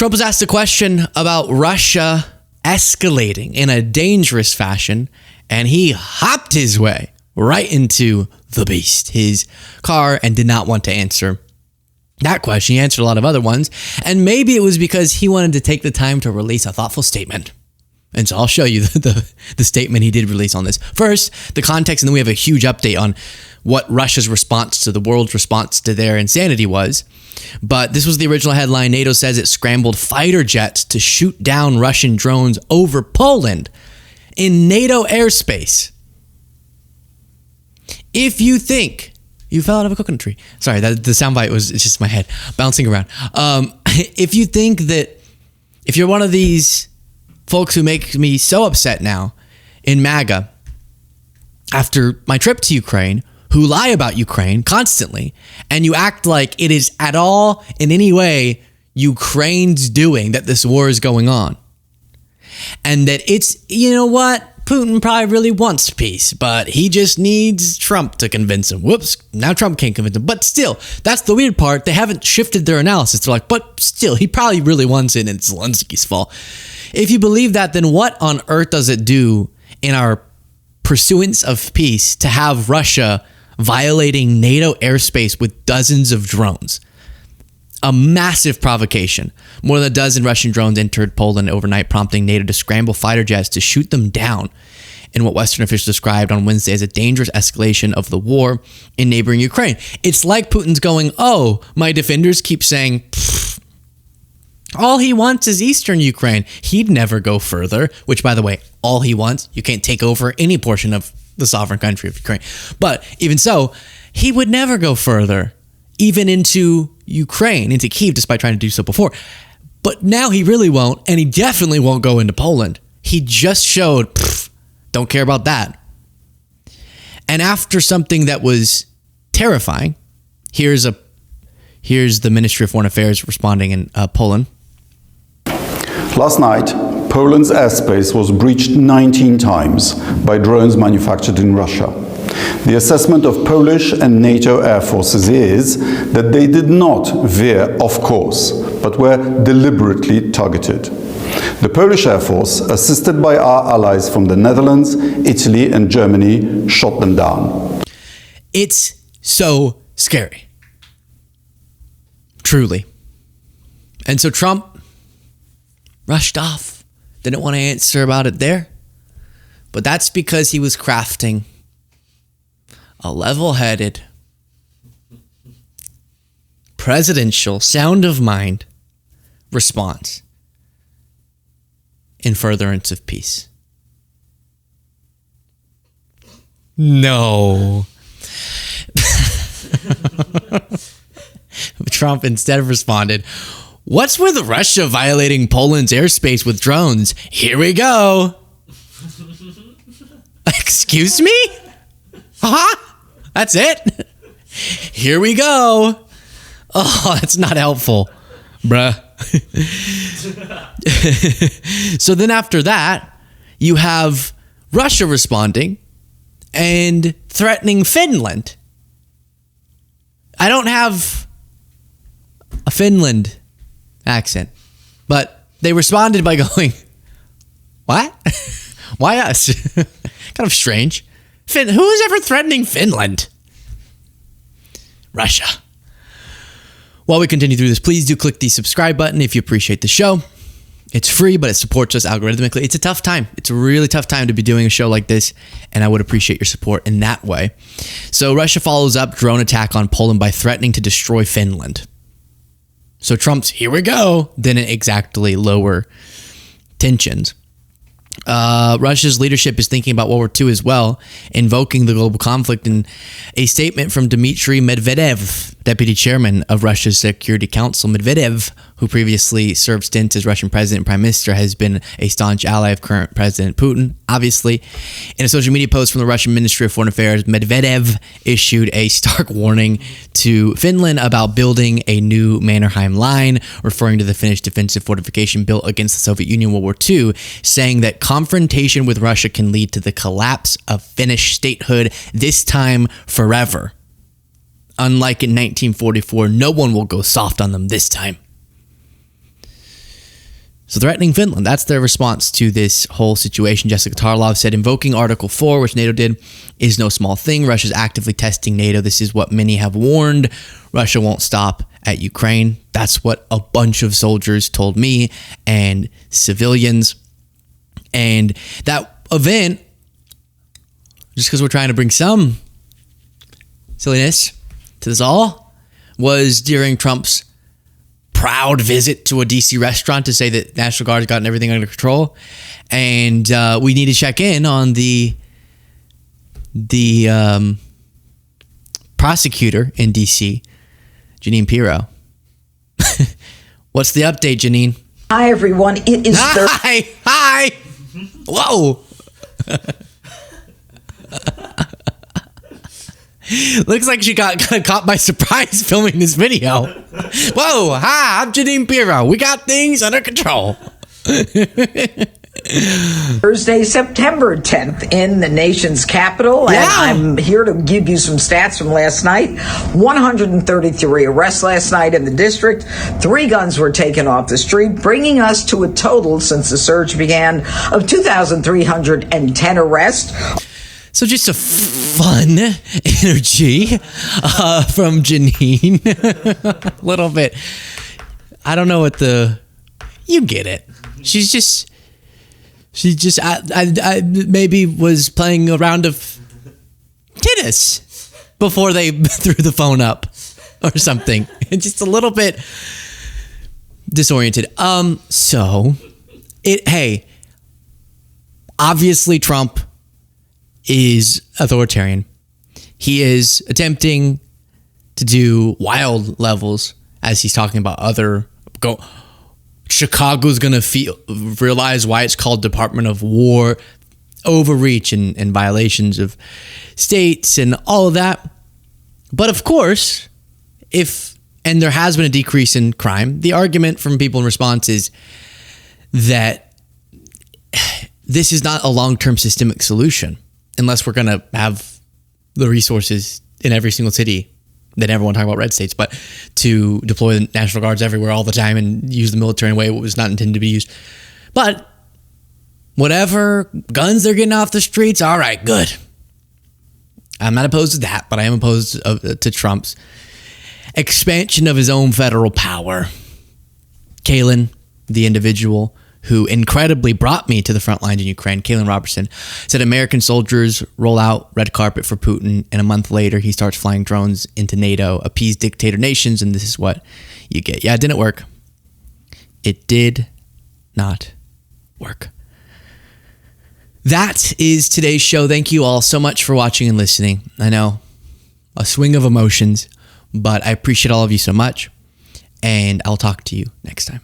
Trump was asked a question about Russia escalating in a dangerous fashion, and he hopped his way right into the beast, his car, and did not want to answer that question. He answered a lot of other ones, and maybe it was because he wanted to take the time to release a thoughtful statement. And so I'll show you the statement he did release on this. First, the context, and then we have a huge update on what Russia's response to the world's response to their insanity was. But this was the original headline. NATO says it scrambled fighter jets to shoot down Russian drones over Poland in NATO airspace. If you think you fell out of a coconut tree. Sorry, the soundbite it's just my head bouncing around. If you think that, if you're one of these folks who make me so upset now in MAGA after my trip to Ukraine, who lie about Ukraine constantly, and you act like it is at all in any way Ukraine's doing that this war is going on, and that it's, you know what, Putin probably really wants peace, but he just needs Trump to convince him. Whoops, now Trump can't convince him. But still, that's the weird part. They haven't shifted their analysis. They're like, but still, he probably really wants it, and it's Zelensky's fault. If you believe that, then what on earth does it do in our pursuance of peace to have Russia violating NATO airspace with dozens of drones? A massive provocation. More than a dozen Russian drones entered Poland overnight, prompting NATO to scramble fighter jets to shoot them down in what Western officials described on Wednesday as a dangerous escalation of the war in neighboring Ukraine. It's like Putin's going, oh, my defenders keep saying, all he wants is eastern Ukraine. He'd never go further, which, by the way, all he wants, you can't take over any portion of the sovereign country of Ukraine. But even so, he would never go further, even into Ukraine, into Kyiv, despite trying to do so before. But now he really won't, and he definitely won't go into Poland. He just showed, don't care about that. And after something that was terrifying, here's the Ministry of Foreign Affairs responding in Poland. Last night, Poland's airspace was breached 19 times by drones manufactured in Russia. The assessment of Polish and NATO air forces is that they did not veer off course, but were deliberately targeted. The Polish Air Force, assisted by our allies from the Netherlands, Italy, and Germany, shot them down. It's so scary. Truly. And so Trump rushed off. Didn't want to answer about it there. But that's because he was crafting a level-headed, presidential, sound of mind response in furtherance of peace. No. Trump instead responded, "What's with Russia violating Poland's airspace with drones? Here we go." Excuse me? Huh? That's it? Here we go. Oh, that's not helpful, bruh. So then after that, you have Russia responding and threatening Finland. I don't have a Finland accent, but they responded by going, "What? Why us?" Kind of strange. Who is ever threatening Finland? Russia. While we continue through this, please do click the subscribe button if you appreciate the show. It's free, but it supports us algorithmically. It's a tough time. It's a really tough time to be doing a show like this, and I would appreciate your support in that way. So Russia follows up drone attack on Poland by threatening to destroy Finland. So Trump's "here we go" didn't exactly lower tensions. Russia's leadership is thinking about World War II as well, invoking the global conflict. In a statement from Dmitry Medvedev, deputy chairman of Russia's Security Council, Medvedev, who previously served stints as Russian president and prime minister, has been a staunch ally of current President Putin, obviously. In a social media post from the Russian Ministry of Foreign Affairs, Medvedev issued a stark warning to Finland about building a new Mannerheim line, referring to the Finnish defensive fortification built against the Soviet Union in World War II, saying that confrontation with Russia can lead to the collapse of Finnish statehood, this time forever. Unlike in 1944, no one will go soft on them this time. So threatening Finland, that's their response to this whole situation. Jessica Tarlov said, invoking Article 4, which NATO did, is no small thing. Russia's actively testing NATO. This is what many have warned. Russia won't stop at Ukraine. That's what a bunch of soldiers told me and civilians. And that event, just because we're trying to bring some silliness to this all, was during Trump's proud visit to a DC restaurant to say that National Guard's gotten everything under control. And we need to check in on the prosecutor in DC, Janine Pirro. What's the update, Janine? Hi, everyone. It is Hi. Whoa. Looks like she got kind of caught by surprise filming this video. Whoa, hi, I'm Janine Pirro. We got things under control. Thursday, September 10th in the nation's capital. Yeah. And I'm here to give you some stats from last night. 133 arrests last night in the district. 3 guns were taken off the street, bringing us to a total since the surge began of 2,310 arrests. So just a fun energy from Janine. A little bit. I don't know what you get it. She just I maybe was playing a round of tennis before they threw the phone up or something. And just a little bit disoriented. Hey, obviously Trump is authoritarian. He is attempting to do wild levels as he's talking about Chicago's going to realize why it's called Department of War, overreach and violations of states and all of that. But of course, and there has been a decrease in crime, the argument from people in response is that this is not a long-term systemic solution unless we're going to have the resources in every single city. They never want to talk about red states, but to deploy the National Guards everywhere all the time and use the military in a way it was not intended to be used. But whatever guns they're getting off the streets, all right, good. I'm not opposed to that, but I am opposed to Trump's expansion of his own federal power. Kalen, the individual who incredibly brought me to the front lines in Ukraine, Kalen Robertson, said American soldiers roll out red carpet for Putin, and a month later he starts flying drones into NATO, appease dictator nations, and this is what you get. Yeah, it didn't work. It did not work. That is today's show. Thank you all so much for watching and listening. I know, a swing of emotions, but I appreciate all of you so much, and I'll talk to you next time.